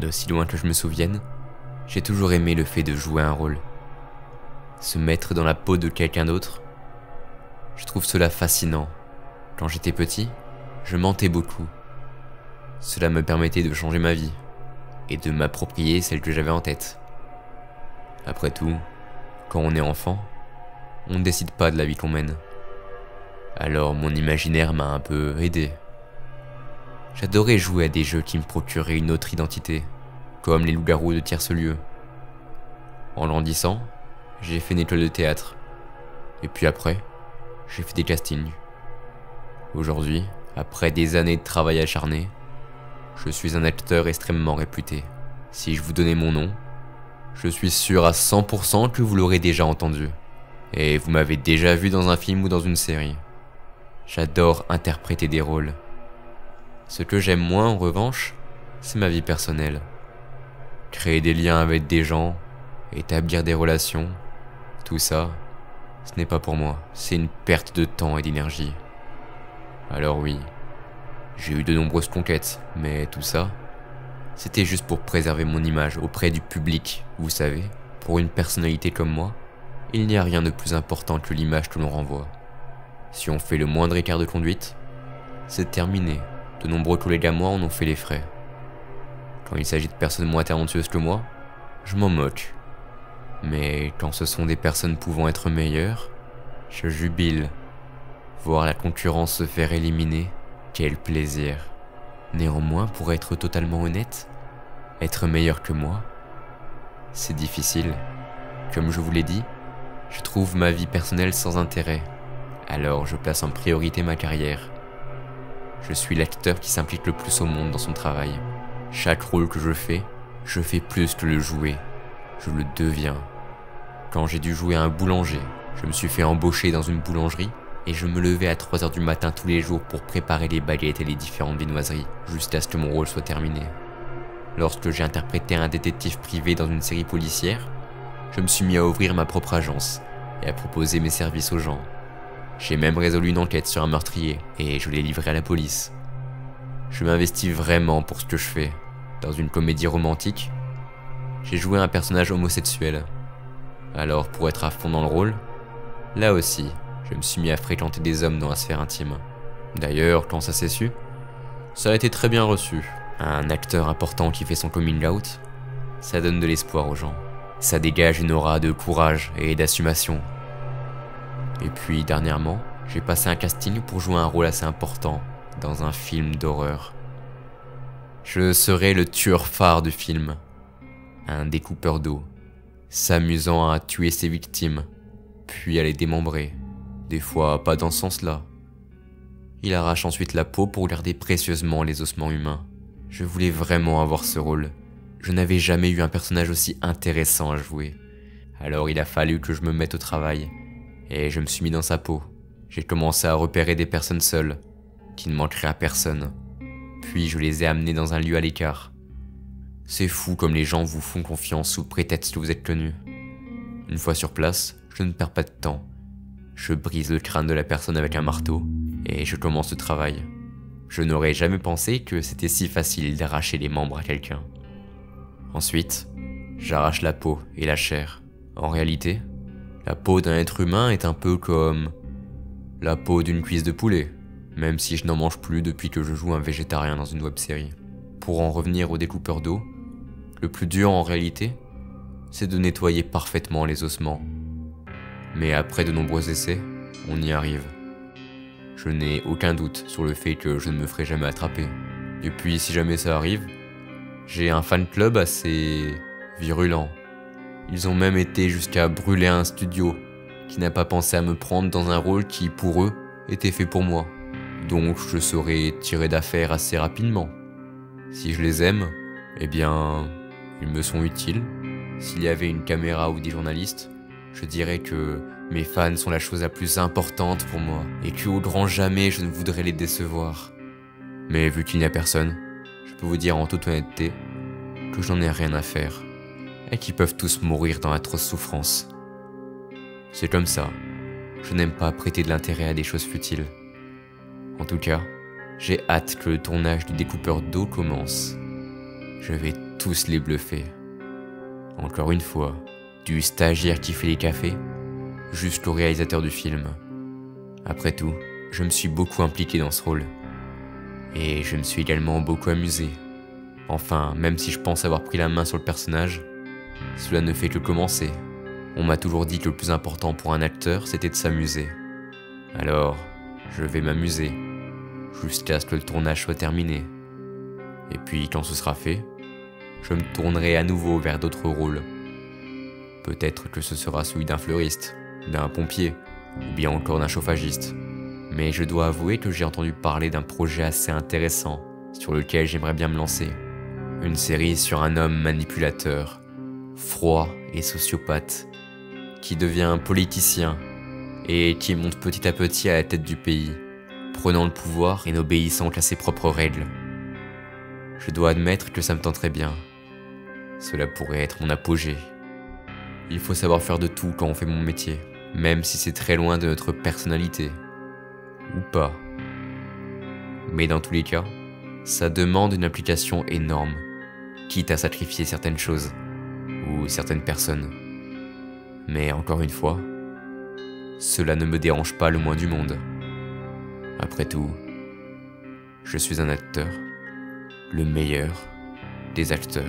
D'aussi loin que je me souvienne, j'ai toujours aimé le fait de jouer un rôle. Se mettre dans la peau de quelqu'un d'autre, je trouve cela fascinant. Quand j'étais petit, je mentais beaucoup. Cela me permettait de changer ma vie et de m'approprier celle que j'avais en tête. Après tout, quand on est enfant, on ne décide pas de la vie qu'on mène. Alors mon imaginaire m'a un peu aidé. J'adorais jouer à des jeux qui me procuraient une autre identité, comme les loups-garous de tierce-lieu. En grandissant, j'ai fait une école de théâtre. Et puis après, j'ai fait des castings. Aujourd'hui, après des années de travail acharné, je suis un acteur extrêmement réputé. Si je vous donnais mon nom, je suis sûr à 100% que vous l'aurez déjà entendu. Et vous m'avez déjà vu dans un film ou dans une série. J'adore interpréter des rôles. Ce que j'aime moins en revanche, c'est ma vie personnelle. Créer des liens avec des gens, établir des relations, tout ça, ce n'est pas pour moi, c'est une perte de temps et d'énergie. Alors oui, j'ai eu de nombreuses conquêtes, mais tout ça, c'était juste pour préserver mon image auprès du public, vous savez. Pour une personnalité comme moi, il n'y a rien de plus important que l'image que l'on renvoie. Si on fait le moindre écart de conduite, c'est terminé. De nombreux collègues à moi en ont fait les frais. Quand il s'agit de personnes moins talentueuses que moi, je m'en moque. Mais quand ce sont des personnes pouvant être meilleures, je jubile. Voir la concurrence se faire éliminer, quel plaisir. Néanmoins, pour être totalement honnête, être meilleur que moi, c'est difficile. Comme je vous l'ai dit, je trouve ma vie personnelle sans intérêt. Alors je place en priorité ma carrière. Je suis l'acteur qui s'implique le plus au monde dans son travail. Chaque rôle que je fais plus que le jouer. Je le deviens. Quand j'ai dû jouer un boulanger, je me suis fait embaucher dans une boulangerie et je me levais à 3h du matin tous les jours pour préparer les baguettes et les différentes viennoiseries, jusqu'à ce que mon rôle soit terminé. Lorsque j'ai interprété un détective privé dans une série policière, je me suis mis à ouvrir ma propre agence et à proposer mes services aux gens. J'ai même résolu une enquête sur un meurtrier et je l'ai livré à la police. Je m'investis vraiment pour ce que je fais. Dans une comédie romantique, j'ai joué un personnage homosexuel. Alors pour être à fond dans le rôle, là aussi, je me suis mis à fréquenter des hommes dans la sphère intime. D'ailleurs, quand ça s'est su, ça a été très bien reçu. Un acteur important qui fait son coming out, ça donne de l'espoir aux gens. Ça dégage une aura de courage et d'assumation. Et puis dernièrement, j'ai passé un casting pour jouer un rôle assez important dans un film d'horreur. Je serai le tueur phare du film, un découpeur d'eau, s'amusant à tuer ses victimes, puis à les démembrer, des fois pas dans ce sens-là. Il arrache ensuite la peau pour garder précieusement les ossements humains. Je voulais vraiment avoir ce rôle. Je n'avais jamais eu un personnage aussi intéressant à jouer. Alors il a fallu que je me mette au travail. Et je me suis mis dans sa peau. J'ai commencé à repérer des personnes seules, qui ne manqueraient à personne. Puis je les ai amenées dans un lieu à l'écart. C'est fou comme les gens vous font confiance sous prétexte que vous êtes connu. Une fois sur place, je ne perds pas de temps. Je brise le crâne de la personne avec un marteau, et je commence le travail. Je n'aurais jamais pensé que c'était si facile d'arracher les membres à quelqu'un. Ensuite, j'arrache la peau et la chair. En réalité, la peau d'un être humain est un peu comme la peau d'une cuisse de poulet, même si je n'en mange plus depuis que je joue un végétarien dans une web-série. Pour en revenir au découpeur d'eau, le plus dur en réalité, c'est de nettoyer parfaitement les ossements. Mais après de nombreux essais, on y arrive. Je n'ai aucun doute sur le fait que je ne me ferai jamais attraper. Et puis si jamais ça arrive, j'ai un fan club assez virulent. Ils ont même été jusqu'à brûler un studio qui n'a pas pensé à me prendre dans un rôle qui, pour eux, était fait pour moi. Donc je saurais tirer d'affaire assez rapidement. Si je les aime, eh bien, ils me sont utiles. S'il y avait une caméra ou des journalistes, je dirais que mes fans sont la chose la plus importante pour moi et qu'au grand jamais je ne voudrais les décevoir. Mais vu qu'il n'y a personne, je peux vous dire en toute honnêteté que j'en ai rien à faire et qu'ils peuvent tous mourir dans l'atroce souffrance. C'est comme ça. Je n'aime pas prêter de l'intérêt à des choses futiles. En tout cas, j'ai hâte que le tournage du découpeur d'eau commence. Je vais tous les bluffer. Encore une fois, du stagiaire qui fait les cafés, jusqu'au réalisateur du film. Après tout, je me suis beaucoup impliqué dans ce rôle. Et je me suis également beaucoup amusé. Enfin, même si je pense avoir pris la main sur le personnage, cela ne fait que commencer. On m'a toujours dit que le plus important pour un acteur, c'était de s'amuser. Alors, je vais m'amuser, jusqu'à ce que le tournage soit terminé. Et puis, quand ce sera fait, je me tournerai à nouveau vers d'autres rôles. Peut-être que ce sera celui d'un fleuriste, d'un pompier, ou bien encore d'un chauffagiste. Mais je dois avouer que j'ai entendu parler d'un projet assez intéressant, sur lequel j'aimerais bien me lancer. Une série sur un homme manipulateur, froid et sociopathe, qui devient politicien, et qui monte petit à petit à la tête du pays, prenant le pouvoir et n'obéissant qu'à ses propres règles. Je dois admettre que ça me tenterait bien. Cela pourrait être mon apogée. Il faut savoir faire de tout quand on fait mon métier, même si c'est très loin de notre personnalité. Ou pas. Mais dans tous les cas, ça demande une application énorme, quitte à sacrifier certaines choses, ou certaines personnes. Mais encore une fois, cela ne me dérange pas le moins du monde. Après tout, je suis un acteur, le meilleur des acteurs.